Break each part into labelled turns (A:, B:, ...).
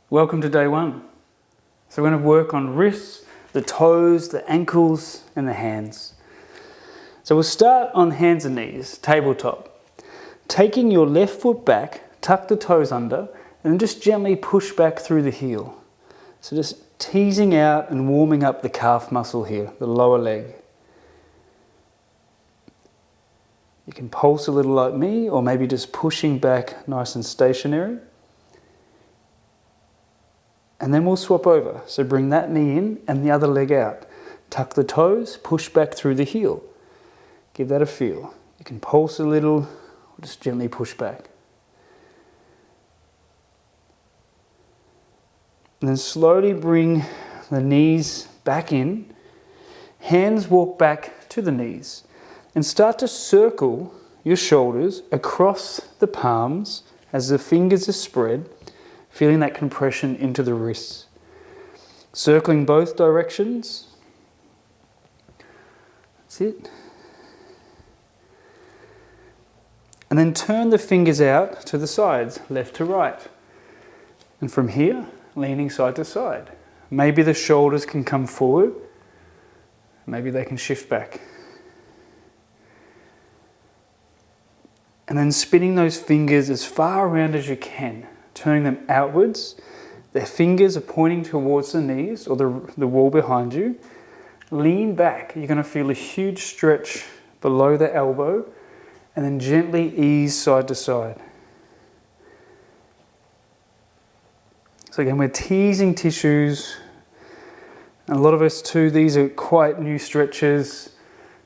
A: Welcome to day one. So we're going to work on wrists, the toes, the ankles and the hands. So we'll start on hands and knees, tabletop. Taking your left foot back, tuck the toes under and then just gently push back through the heel. So just teasing out and warming up the calf muscle here, the lower leg. You can pulse a little like me or maybe just pushing back nice and stationary. And then we'll swap over. So bring that knee in and the other leg out. Tuck the toes, push back through the heel. Give that a feel. You can pulse a little or just gently push back. And then slowly bring the knees back in. Hands walk back to the knees. And start to circle your shoulders across the palms as the fingers are spread. Feeling that compression into the wrists. Circling both directions. That's it. And then turn the fingers out to the sides, left to right. And from here, leaning side to side. Maybe the shoulders can come forward. Maybe they can shift back. And then spinning those fingers as far around as you can. Turning them outwards. Their fingers are pointing towards the knees or the wall behind you. Lean back. You're going to feel a huge stretch below the elbow and then gently ease side to side. So again, we're teasing tissues. And a lot of us too, these are quite new stretches.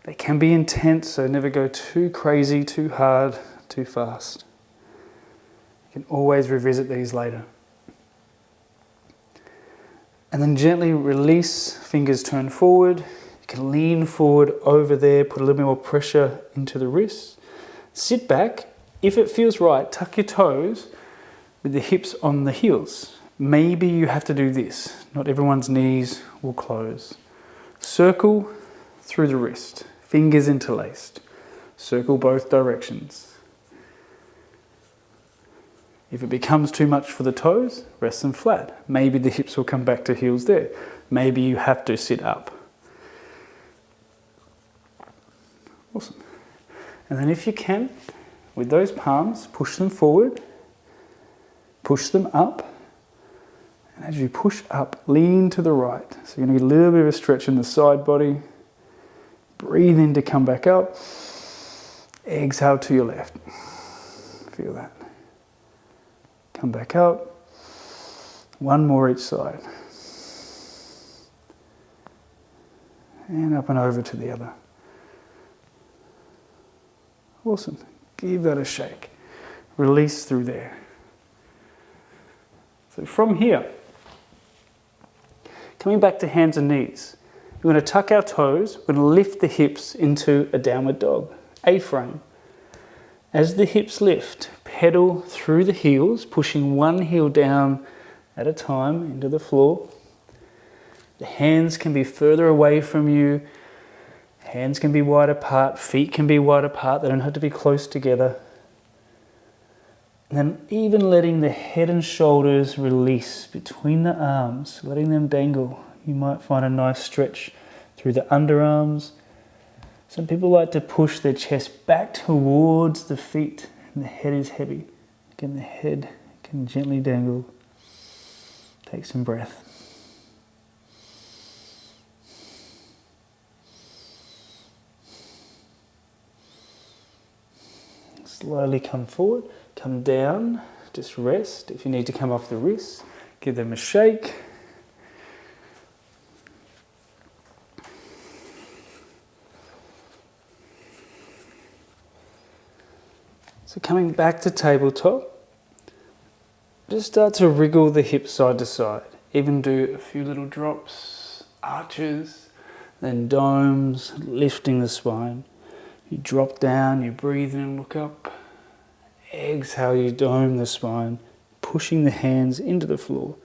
A: They can be intense, so never go too crazy, too hard, too fast. You can always revisit these later. And then gently release, fingers turn forward. You can lean forward over there, put a little bit more pressure into the wrists. Sit back. If it feels right, tuck your toes with the hips on the heels. Maybe you have to do this. Not everyone's knees will close. Circle through the wrist, fingers interlaced. Circle both directions. If it becomes too much for the toes, rest them flat. Maybe the hips will come back to heels there. Maybe you have to sit up. Awesome. And then if you can, with those palms, push them forward, push them up. And as you push up, lean to the right. So you're going to get a little bit of a stretch in the side body. Breathe in to come back up. Exhale to your left. Feel that. Come back up. One more each side. And up and over to the other. Awesome. Give that a shake. Release through there. So from here, coming back to hands and knees, we're going to tuck our toes. We're going to lift the hips into a downward dog, A-frame. As the hips lift, pedal through the heels, pushing one heel down at a time into the floor. The hands can be further away from you. Hands can be wide apart, feet can be wide apart. They don't have to be close together. And then even letting the head and shoulders release between the arms, letting them dangle. You might find a nice stretch through the underarms. Some people like to push their chest back towards the feet and the head is heavy. Again, the head can gently dangle. Take some breath. Slowly come forward, come down, just rest. If you need to come off the wrists, give them a shake. So coming back to tabletop, just start to wriggle the hips side to side. Even do a few little drops, arches, then domes, lifting the spine. You drop down, you breathe in and look up. Exhale, you dome the spine, pushing the hands into the floor.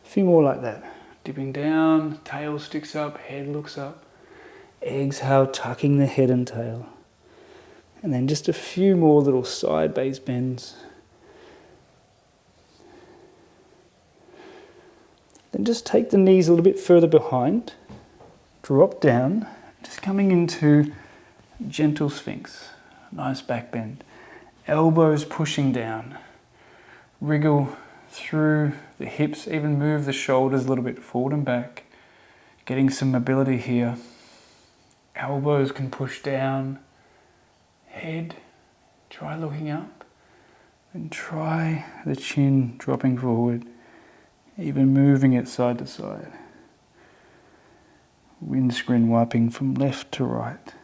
A: A few more like that. Dipping down, tail sticks up, head looks up. Exhale, tucking the head and tail. And then just a few more little side base bends. And just take the knees a little bit further behind, drop down, just coming into gentle sphinx, nice back bend. Elbows pushing down, wriggle through the hips, even move the shoulders a little bit forward and back, getting some mobility here. Elbows can push down, head, try looking up, and try the chin dropping forward, even moving it side to side. Windscreen wiping from left to right.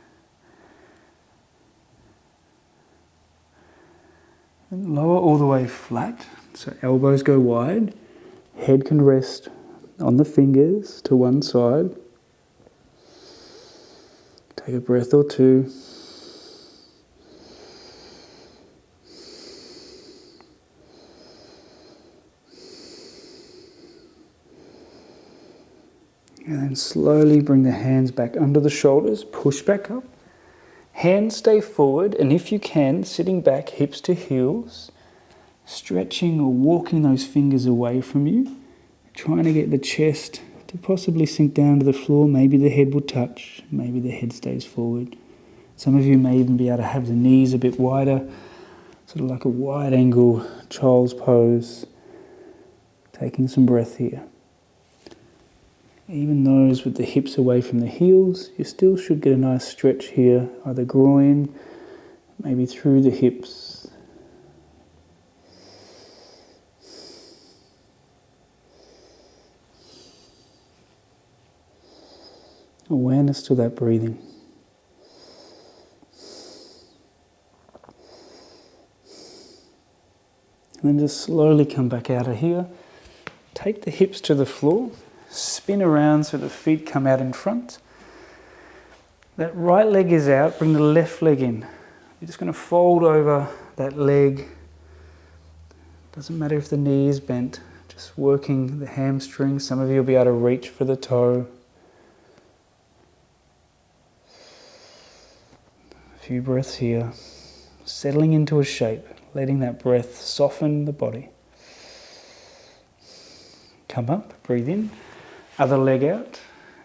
A: And lower all the way flat, so elbows go wide, head can rest on the fingers to one side. Take a breath or two. And then slowly bring the hands back under the shoulders, push back up. Hands stay forward, and if you can, sitting back, hips to heels, stretching or walking those fingers away from you, trying to get the chest to possibly sink down to the floor. Maybe the head will touch, maybe the head stays forward. Some of you may even be able to have the knees a bit wider, sort of like a wide angle child's pose. Taking some breath here. Even those with the hips away from the heels, you still should get a nice stretch here, either groin, maybe through the hips. Awareness to that breathing. And then just slowly come back out of here. Take the hips to the floor. Spin around so the feet come out in front. That right leg is out, bring the left leg in. You're just going to fold over that leg. Doesn't matter if the knee is bent, just working the hamstrings. Some of you will be able to reach for the toe. A few breaths here, settling into a shape, letting that breath soften the body. Come up, breathe in. Other leg out,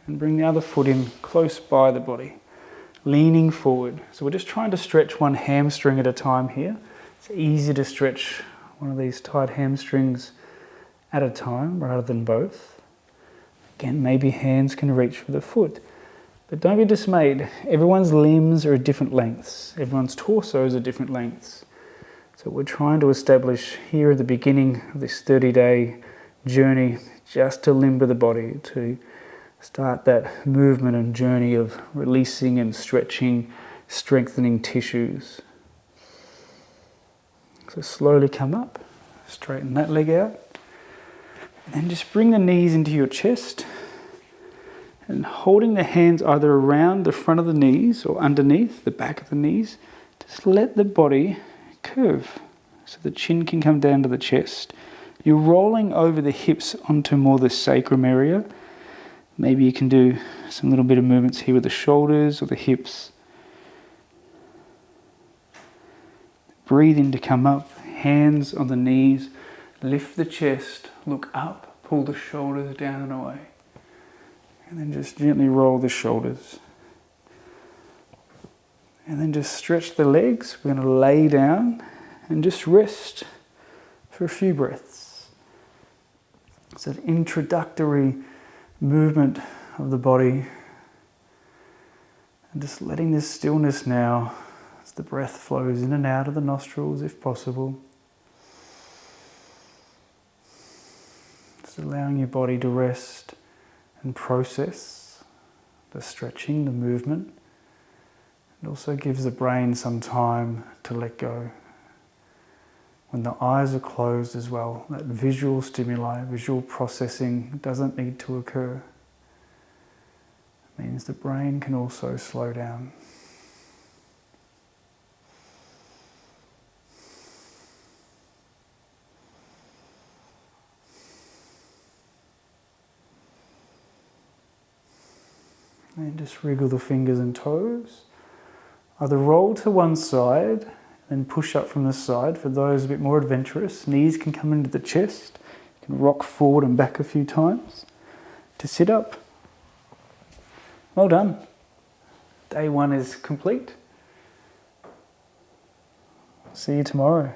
A: and bring the other foot in close by the body, leaning forward. So we're just trying to stretch one hamstring at a time here. It's easy to stretch one of these tight hamstrings at a time rather than both. Again, maybe hands can reach for the foot. But don't be dismayed. Everyone's limbs are at different lengths. Everyone's torsos are different lengths. So we're trying to establish here at the beginning of this 30-day journey just to limber the body, to start that movement and journey of releasing and stretching, strengthening tissues. So slowly come up, straighten that leg out, and then just bring the knees into your chest, and holding the hands either around the front of the knees or underneath the back of the knees, just let the body curve so the chin can come down to the chest. You're rolling over the hips onto more the sacrum area. Maybe you can do some little bit of movements here with the shoulders or the hips. Breathe in to come up, hands on the knees, lift the chest, look up, pull the shoulders down and away. And then just gently roll the shoulders. And then just stretch the legs. We're going to lay down and just rest for a few breaths. It's an introductory movement of the body. And just letting this stillness now as the breath flows in and out of the nostrils if possible. Just allowing your body to rest and process the stretching, the movement. It also gives the brain some time to let go. When the eyes are closed as well, that visual stimuli, visual processing doesn't need to occur. It means the brain can also slow down. And just wriggle the fingers and toes. Either roll to one side, then push up from the side. For those a bit more adventurous, knees can come into the chest. You can rock forward and back a few times to sit up. Well done. Day 1 is complete. See you tomorrow.